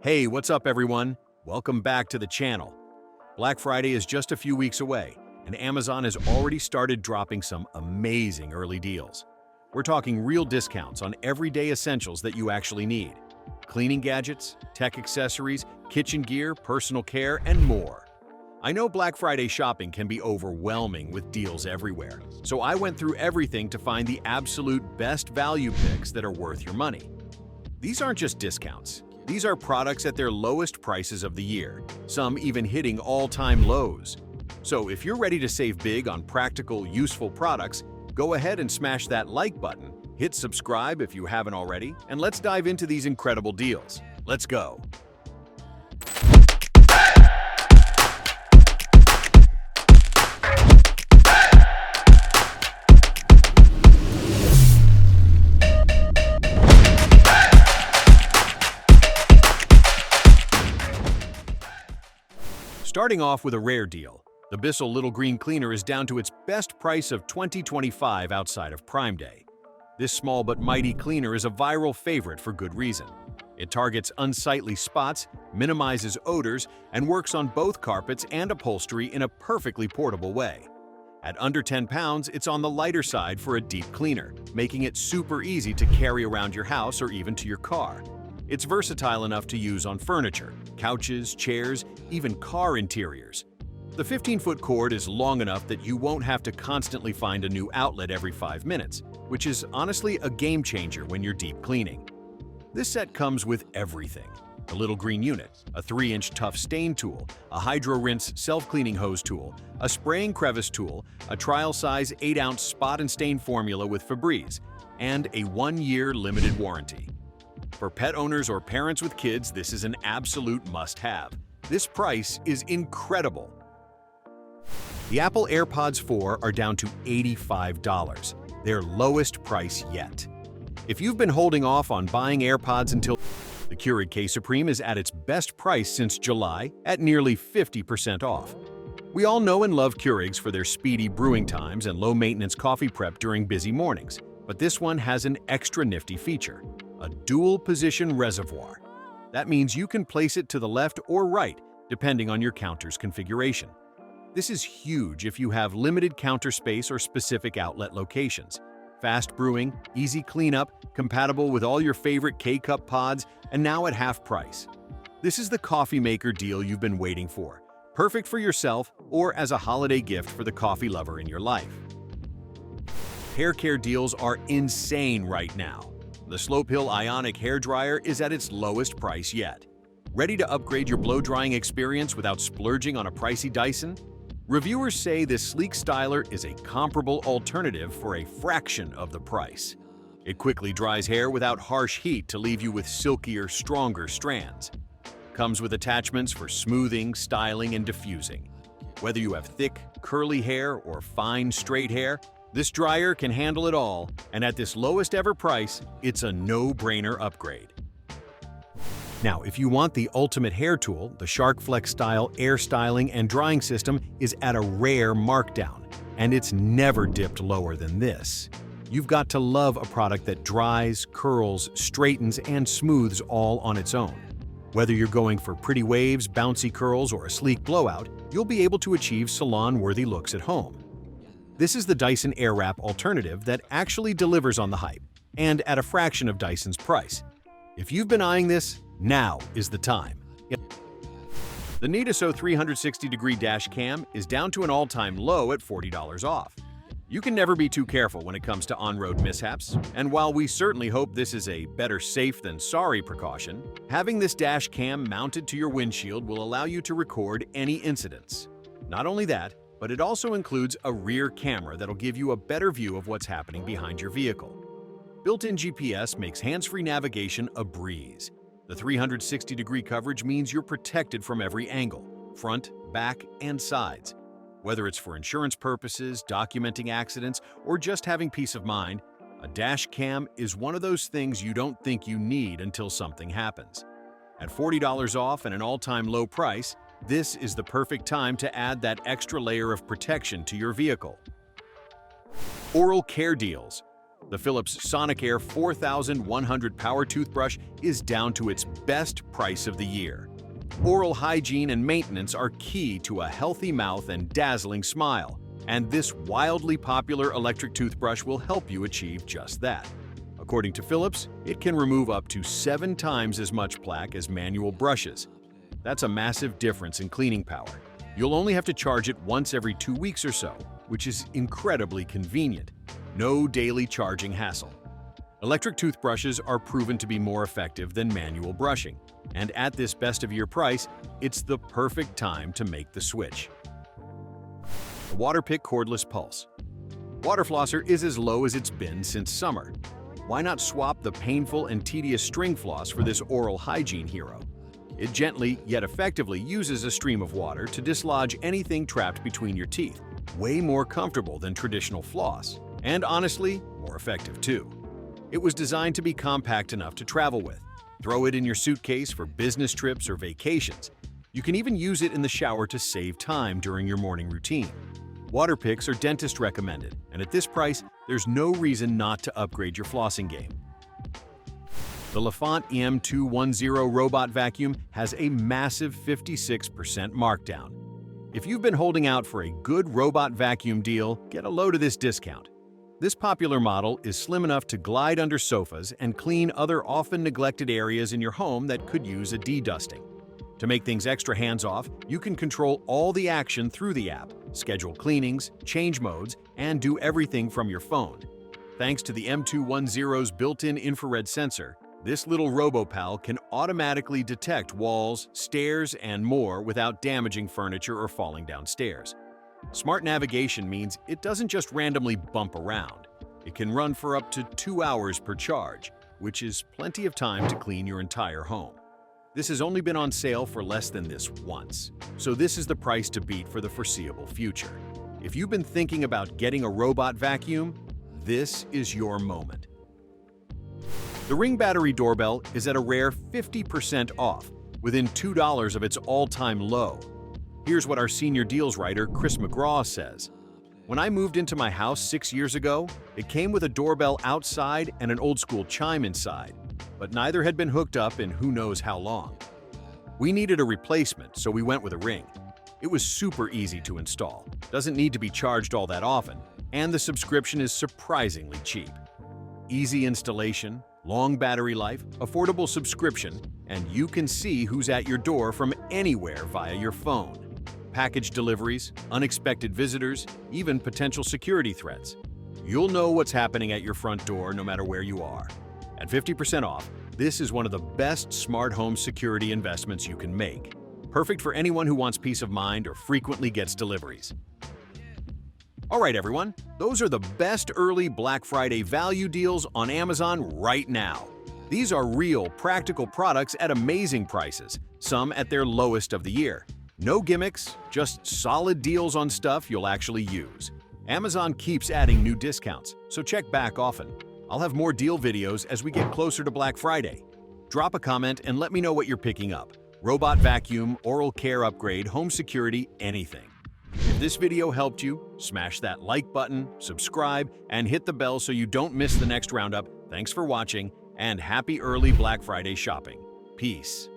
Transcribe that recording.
Hey, what's up everyone? Welcome back to the channel. Black Friday is just a few weeks away, and Amazon has already started dropping some amazing early deals. We're talking real discounts on everyday essentials that you actually need. Cleaning gadgets, tech accessories, kitchen gear, personal care, and more. I know Black Friday shopping can be overwhelming with deals everywhere, so I went through everything to find the absolute best value picks that are worth your money. These aren't just discounts. These are products at their lowest prices of the year, some even hitting all-time lows. So if you're ready to save big on practical, useful products, go ahead and smash that like button, hit subscribe if you haven't already, and let's dive into these incredible deals. Let's go! Starting off with a rare deal, the Bissell Little Green Cleaner is down to its best price of $20.25 outside of Prime Day. This small but mighty cleaner is a viral favorite for good reason. It targets unsightly spots, minimizes odors, and works on both carpets and upholstery in a perfectly portable way. At under 10 pounds, it's on the lighter side for a deep cleaner, making it super easy to carry around your house or even to your car. It's versatile enough to use on furniture, couches, chairs, even car interiors. The 15-foot cord is long enough that you won't have to constantly find a new outlet every 5 minutes, which is honestly a game changer when you're deep cleaning. This set comes with everything: a little green unit, a 3-inch tough stain tool, a Hydro Rinse self-cleaning hose tool, a spraying crevice tool, a trial-size 8-ounce spot and stain formula with Febreze, and a 1-year limited warranty. For pet owners or parents with kids, this is an absolute must-have. This price is incredible. The Apple AirPods 4 are down to $85, their lowest price yet. If you've been holding off on buying AirPods until the Keurig K-Supreme is at its best price since July at nearly 50% off. We all know and love Keurigs for their speedy brewing times and low-maintenance coffee prep during busy mornings, but this one has an extra nifty feature: a dual-position reservoir. That means you can place it to the left or right, depending on your counter's configuration. This is huge if you have limited counter space or specific outlet locations. Fast brewing, easy cleanup, compatible with all your favorite K-Cup pods, and now at half price. This is the coffee maker deal you've been waiting for, perfect for yourself or as a holiday gift for the coffee lover in your life. Hair care deals are insane right now. The Slope-Hill Ionic Hair Dryer is at its lowest price yet. Ready to upgrade your blow-drying experience without splurging on a pricey Dyson? Reviewers say this sleek styler is a comparable alternative for a fraction of the price. It quickly dries hair without harsh heat to leave you with silkier, stronger strands. Comes with attachments for smoothing, styling, and diffusing. Whether you have thick, curly hair or fine, straight hair, this dryer can handle it all, and at this lowest ever price, it's a no-brainer upgrade. Now, if you want the ultimate hair tool, the Shark Flex Style air styling and drying system is at a rare markdown, and it's never dipped lower than this. You've got to love a product that dries, curls, straightens, and smooths all on its own. Whether you're going for pretty waves, bouncy curls, or a sleek blowout, you'll be able to achieve salon-worthy looks at home. This is the Dyson Airwrap alternative that actually delivers on the hype, and at a fraction of Dyson's price. If you've been eyeing this, now is the time. The Nitiso 360-degree dash cam is down to an all-time low at $40 off. You can never be too careful when it comes to on-road mishaps, and while we certainly hope this is a better safe than sorry precaution, having this dash cam mounted to your windshield will allow you to record any incidents. Not only that, but it also includes a rear camera that'll give you a better view of what's happening behind your vehicle. Built-in GPS makes hands-free navigation a breeze. The 360-degree coverage means you're protected from every angle, front, back, and sides. Whether it's for insurance purposes, documenting accidents, or just having peace of mind, a dash cam is one of those things you don't think you need until something happens. At $40 off and an all-time low price, this is the perfect time to add that extra layer of protection to your vehiral. Oral care deals. The Philips Sonicare 4100 Power Toothbrush is down to its best price of the year. Oral hygiene and maintenance are key to a healthy mouth and dazzling smile, and this wildly popular electric toothbrush will help you achieve just that. According to Philips, it can remove up to 7 times as much plaque as manual brushes. That's a massive difference in cleaning power. You'll only have to charge it once every 2 weeks or so, which is incredibly convenient. No daily charging hassle. Electric toothbrushes are proven to be more effective than manual brushing, and at this best-of-year price, it's the perfect time to make the switch. The Waterpik Cordless Pulse. Water flosser is as low as it's been since summer. Why not swap the painful and tedious string floss for this oral hygiene hero? It gently yet effectively uses a stream of water to dislodge anything trapped between your teeth. Way more comfortable than traditional floss, and honestly, more effective too. It was designed to be compact enough to travel with. Throw it in your suitcase for business trips or vacations. You can even use it in the shower to save time during your morning routine. Waterpiks are dentist recommended, and at this price, there's no reason not to upgrade your flossing game. The Lafont EM210 robot vacuum has a massive 56% markdown. If you've been holding out for a good robot vacuum deal, get a load of this discount. This popular model is slim enough to glide under sofas and clean other often neglected areas in your home that could use a de-dusting. To make things extra hands-off, you can control all the action through the app, schedule cleanings, change modes, and do everything from your phone. Thanks to the M210's built-in infrared sensor, this little RoboPal can automatically detect walls, stairs, and more without damaging furniture or falling down stairs. Smart navigation means it doesn't just randomly bump around. It can run for up to 2 hours per charge, which is plenty of time to clean your entire home. This has only been on sale for less than this once, so this is the price to beat for the foreseeable future. If you've been thinking about getting a robot vacuum, this is your moment. The Ring Battery Doorbell is at a rare 50% off, within $2 of its all-time low. Here's what our senior deals writer, Chris McGraw, says. When I moved into my house 6 years ago, it came with a doorbell outside and an old-school chime inside, but neither had been hooked up in who knows how long. We needed a replacement, so we went with a Ring. It was super easy to install, doesn't need to be charged all that often, and the subscription is surprisingly cheap. Easy installation, long battery life, affordable subscription, and you can see who's at your door from anywhere via your phone. Package deliveries, unexpected visitors, even potential security threats. You'll know what's happening at your front door no matter where you are. At 50% off, this is one of the best smart home security investments you can make. Perfect for anyone who wants peace of mind or frequently gets deliveries. All right, everyone, those are the best early Black Friday value deals on Amazon right now. These are real, practical products at amazing prices, some at their lowest of the year. No gimmicks, just solid deals on stuff you'll actually use. Amazon keeps adding new discounts, so check back often. I'll have more deal videos as we get closer to Black Friday. Drop a comment and let me know what you're picking up. Robot vacuum, oral care upgrade, home security, anything. If this video helped you, smash that like button, subscribe, and hit the bell so you don't miss the next roundup. Thanks for watching, and happy early Black Friday shopping. Peace.